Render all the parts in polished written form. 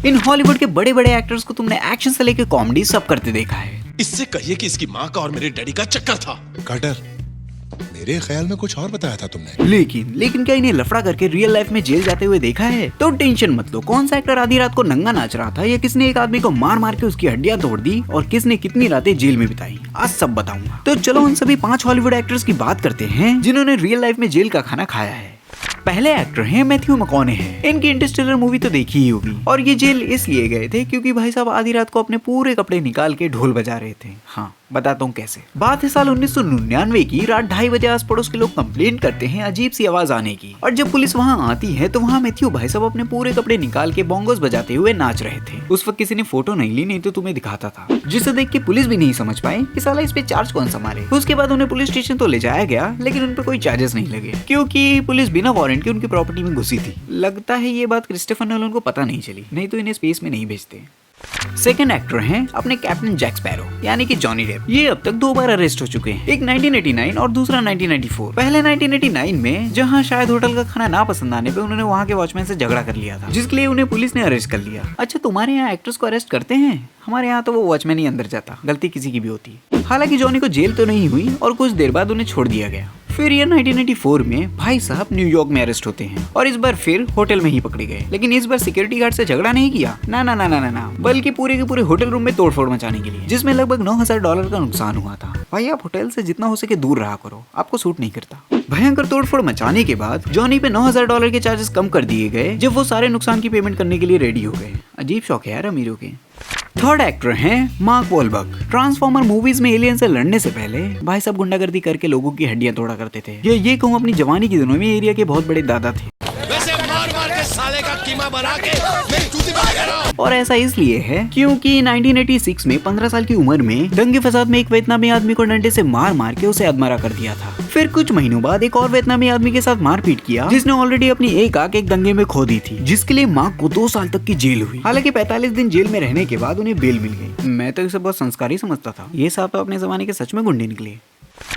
In Hollywood के बड़े बड़े एक्टर्स को तुमने एक्शन से लेकर कॉमेडी सब करते देखा है। इससे कहिए कि इसकी माँ का और मेरे डैडी का चक्कर था। कार्टर, मेरे ख्याल में कुछ और बताया था तुमने। लेकिन क्या इन्हें लफड़ा करके रियल लाइफ में जेल जाते हुए देखा है? तो टेंशन मत लो, कौन सा एक्टर आधी रात को नंगा नाच रहा था या किसने एक आदमी को मार मार के उसकी हड्डियां तोड़ दी और किसने कितनी रातें जेल में बिताई, आज सब बताऊंगा। तो चलो उन सभी 5 हॉलीवुड एक्टर्स की बात करते हैं जिन्होंने रियल लाइफ में जेल का खाना खाया है। पहले एक्टर हैं मैथ्यू मैककॉनहे। इनकी इंटरस्टेलर मूवी तो देखी ही होगी और ये जेल इसलिए गए थे क्योंकि भाई साहब आधी रात को अपने पूरे कपड़े निकाल के ढोल बजा रहे थे। हाँ बताता हूँ कैसे। बात है साल 1999 की। रात 2:30 बजे आस पड़ोस के लोग कंप्लेंट करते हैं अजीब सी आवाज आने की, और जब पुलिस वहाँ आती है तो वहाँ मैथ्यू भाई साहब अपने पूरे कपड़े निकाल के बोंगोस बजाते हुए नाच रहे थे। उस वक्त किसी ने फोटो नहीं ली, नहीं तो तुम्हें दिखाता था, जिसे देख के पुलिस भी नहीं समझ पाए कि साला इस पे चार्ज कौन सा मारे। उसके बाद उन्हें पुलिस स्टेशन तो ले जाया गया, लेकिन उन पर कोई चार्जेस नहीं लगे क्योंकि पुलिस बिना वारंट के उनकी प्रॉपर्टी में घुसी थी। लगता है ये बात क्रिस्टोफर नोलन को पता नहीं चली, नहीं तो इन्हें स्पेस में नहीं भेजते। सेकंड एक्टर हैं अपने कैप्टन जैक स्पैरो यानी कि जॉनी डेप। ये अब तक 2 बार अरेस्ट हो चुके हैं, एक 1989 और दूसरा 1994। पहले 1989 में जहां शायद होटल का खाना ना पसंद आने पे उन्होंने वहां के वॉचमैन से झगड़ा कर लिया था, जिसके लिए उन्हें पुलिस ने अरेस्ट कर लिया। अच्छा तुम्हारे यहाँ एक्टर्स को अरेस्ट करते हैं? हमारे यहाँ तो वो वॉचमैन ही अंदर जाता, गलती किसी की भी होती। हालांकि जॉनी को जेल तो नहीं हुई और कुछ देर बाद उन्हें छोड़ दिया गया। फिर ये 1994 में भाई साहब न्यूयॉर्क में अरेस्ट होते हैं और इस बार फिर होटल में ही पकड़े गए, लेकिन इस बार सिक्योरिटी गार्ड से झगड़ा नहीं किया, ना, बल्कि पूरे के पूरे होटल रूम में तोड़फोड़ मचाने के लिए, जिसमें लगभग $9,000 का नुकसान हुआ था। भाई आप होटल से जितना हो सके दूर रहा करो, आपको सूट नहीं करता। भयंकर तोड़फोड़ मचाने के बाद जॉनी पे $9,000 के चार्जेस कम कर दिए गए जब वो सारे नुकसान की पेमेंट करने के लिए रेडी हो गए। अजीब शौक है यार अमीरों के। थर्ड एक्टर हैं मार्क वॉलबर्ग। ट्रांसफॉर्मर मूवीज में एलियन से लड़ने से पहले भाई साहब गुंडागर्दी करके लोगों की हड्डियां तोड़ा करते थे। ये कहूँ अपनी जवानी के दिनों में एरिया के बहुत बड़े दादा थे। वैसे मार के साले का कीमा बना के मेरी जूती बना रहा हूं। और ऐसा इसलिए है क्योंकि 1986 में 15 साल की उम्र में दंगे फसाद में एक वियतनामी आदमी को डंडे से मार मार के उसे अधमरा कर दिया था। फिर कुछ महीनों बाद एक और वियतनामी आदमी के साथ मारपीट किया, जिसने ऑलरेडी अपनी एक आंख एक दंगे में खो दी थी, जिसके लिए मार्क को 2 साल तक की जेल हुई। हालांकि 45 दिन जेल में रहने के बाद उन्हें बेल मिल गई। मैं तो इसे बहुत संस्कारी समझता था, ये साहब तो अपने जमाने के सच में गुंडे निकले।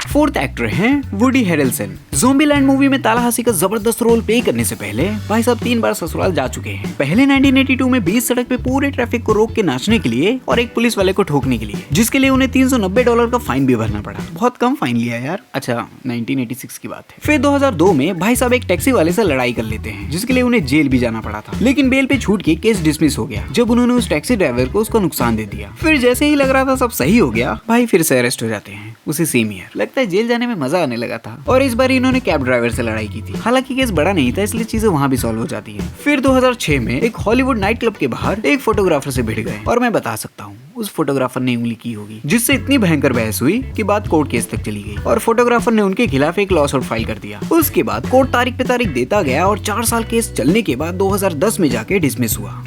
फोर्थ एक्टर हैं वुडी हेरेल्सन। ज़ोंबीलैंड मूवी में तालाहासी का जबरदस्त रोल प्ले करने से पहले भाई साहब 3 बार ससुराल जा चुके हैं। पहले 1982 में बीच सड़क पे पूरे ट्रैफिक को रोक के नाचने के लिए और एक पुलिस वाले को ठोकने के लिए, जिसके लिए उन्हें $390 का फाइन भी भरना पड़ा। बहुत कम फाइन लिया यार। अच्छा 1986 की बात है। फिर 2002 में भाई साहब एक टैक्सी वाले से लड़ाई कर लेते हैं, जिसके लिए उन्हें जेल भी जाना पड़ा था, लेकिन बेल पे छूट के केस डिसमिस हो गया जब उन्होंने उस टैक्सी ड्राइवर को उसका नुकसान दे दिया। फिर जैसे ही लग रहा था सब सही हो गया, भाई फिर से अरेस्ट हो जाते हैं उसी सेम ईयर। लगता है जेल जाने में मजा आने लगा था, और इस बार इन्होंने कैब ड्राइवर से लड़ाई की थी। हालांकि केस बड़ा नहीं था, इसलिए चीजें वहां भी सॉल्व हो जाती है। फिर 2006 में एक हॉलीवुड नाइट क्लब के बाहर एक फोटोग्राफर से भिड़ गए, और मैं बता सकता हूँ उस फोटोग्राफर ने उंगली की होगी, जिससे इतनी भयंकर बहस हुई कि बात कोर्ट केस तक चली गई और फोटोग्राफर ने उनके खिलाफ एक लॉ सूट फाइल कर दिया। उसके बाद कोर्ट तारीख पे तारीख देता गया और 4 साल केस चलने के बाद 2010 में जाके डिसमिस हुआ।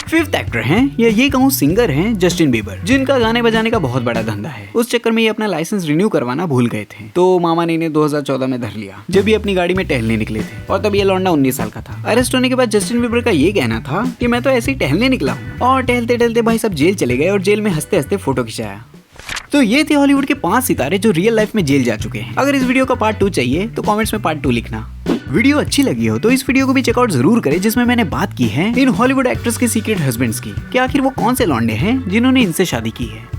फिफ्थ एक्टर हैं या ये कहूँ सिंगर हैं जस्टिन बीबर, जिनका गाने बजाने का बहुत बड़ा धंधा है। उस चक्कर में ये अपना लाइसेंस रिन्यू करवाना भूल गए थे, तो मामा ने इन्हें 2014 में धर लिया जब ये अपनी गाड़ी में टहलने निकले थे, और तब ये लौंडा 19 साल का था। अरेस्ट होने के बाद जस्टिन बीबर का ये कहना था कि मैं तो ऐसे ही टहलने निकला हूँ, और टहलते टहलते भाई सब जेल चले गए और जेल में हंसते हंसते फोटो खिंचाया। तो ये थे हॉलीवुड के 5 सितारे जो रियल लाइफ में जेल जा चुके हैं। अगर इस वीडियो का पार्ट 2 चाहिए तो कमेंट्स में पार्ट 2 लिखना। वीडियो अच्छी लगी हो तो इस वीडियो को भी चेकआउट जरूर करें, जिसमें मैंने बात की है इन हॉलीवुड एक्टर्स के सीक्रेट हस्बैंड्स की, कि आखिर वो कौन से लौंडे हैं जिन्होंने इनसे शादी की है।